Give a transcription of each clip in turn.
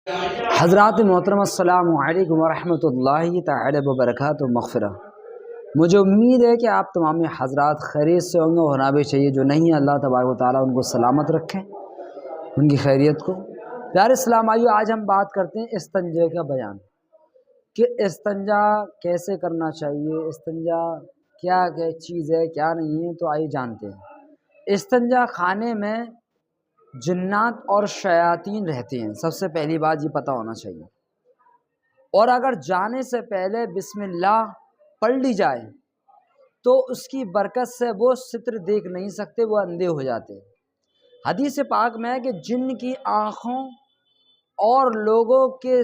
حضرات محترم السلام علیکم ورحمۃ اللہ تعالی وبرکاتہ مغفرہ۔ مجھے امید ہے کہ آپ تمام حضرات خیریت سے ہوں گے، ہونا بھی چاہیے۔ جو نہیں ہے اللہ تبارک و تعالیٰ ان کو سلامت رکھیں، ان کی خیریت کو۔ پیارے اسلام آئیو، آج ہم بات کرتے ہیں استنجا کا بیان، کہ استنجا کیسے کرنا چاہیے، استنجا کیا چیز ہے کیا نہیں ہے۔ تو آئیے جانتے ہیں۔ استنجا خانے میں جنات اور شیاطین رہتے ہیں، سب سے پہلی بات یہ پتہ ہونا چاہیے۔ اور اگر جانے سے پہلے بسم اللہ پڑھ لی جائے تو اس کی برکت سے وہ ستر دیکھ نہیں سکتے، وہ اندھے ہو جاتے ہیں۔ حدیث پاک میں ہے کہ جن کی آنکھوں اور لوگوں کے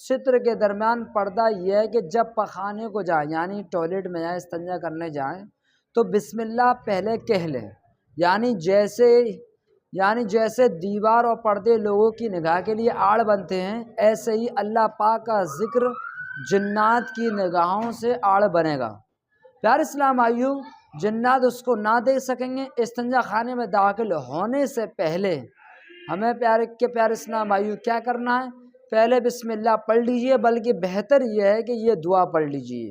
ستر کے درمیان پردہ یہ ہے کہ جب پخانے کو جائیں، یعنی ٹوائلٹ میں جائیں، استنجا کرنے جائیں، تو بسم اللہ پہلے کہہ لیں۔ یعنی جیسے دیوار اور پردے لوگوں کی نگاہ کے لیے آڑ بنتے ہیں، ایسے ہی اللہ پاک کا ذکر جنات کی نگاہوں سے آڑ بنے گا۔ پیارے اسلام آئیو، جنات اس کو نہ دیکھ سکیں گے۔ استنجا خانے میں داخل ہونے سے پہلے ہمیں پیارے اسلام آئیو کیا کرنا ہے؟ پہلے بسم اللہ پڑھ لیجئے، بلکہ بہتر یہ ہے کہ یہ دعا پڑھ لیجئے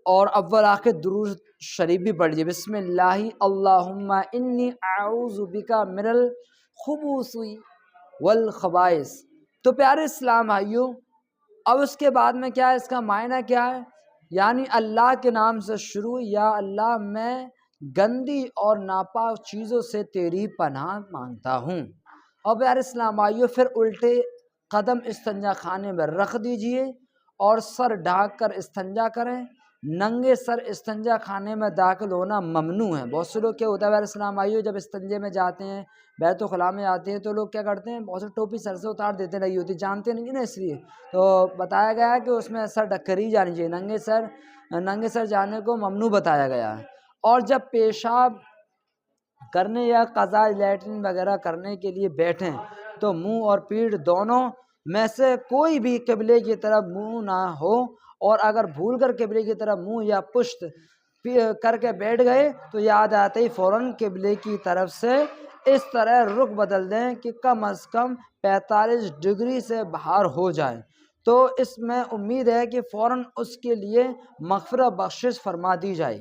اور اول آخر درود شریف بھی پڑھ لیجئے۔ بسم اللہ اللہم انی اعوذ بک من الخبث والخبائث۔ تو پیارے اسلام بھائیو، اب اس کے بعد میں کیا ہے، اس کا معنی کیا ہے؟ یعنی اللہ کے نام سے شروع، یا اللہ میں گندی اور ناپاک چیزوں سے تیری پناہ مانگتا ہوں۔ اور پیارے اسلام بھائیو، پھر الٹے قدم استنجا خانے میں رکھ دیجئے اور سر ڈھانک کر استنجا کریں۔ ننگے سر استنجا خانے میں داخل ہونا ممنوع ہے۔ بہت سے لوگ کیا ہوتا ہے پیارے اسلام بھائیو، جب استنجے میں جاتے ہیں، بیت الخلاء میں آتے ہیں، تو لوگ کیا کرتے ہیں، بہت سے ٹوپی سر سے اتار دیتے نہیں ہوتی، جانتے نہیں نا، اس لیے تو بتایا گیا ہے کہ اس میں سر ڈھک کر ہی جانی چاہیے، ننگے سر جانے کو ممنوع بتایا گیا ہے۔ اور جب پیشاب کرنے یا قضاء لیٹرین وغیرہ کرنے کے لیے بیٹھیں تو منہ اور پیٹھ دونوں میں سے کوئی بھی قبلے کی طرف منہ نہ ہو، اور اگر بھول کر قبلے کی طرف منہ یا پشت کر کے بیٹھ گئے تو یاد آتے ہی فوراً قبلے کی طرف سے اس طرح رخ بدل دیں کہ کم از کم 45 ڈگری سے باہر ہو جائے، تو اس میں امید ہے کہ فوراً اس کے لیے مغفرت بخشش فرما دی جائے۔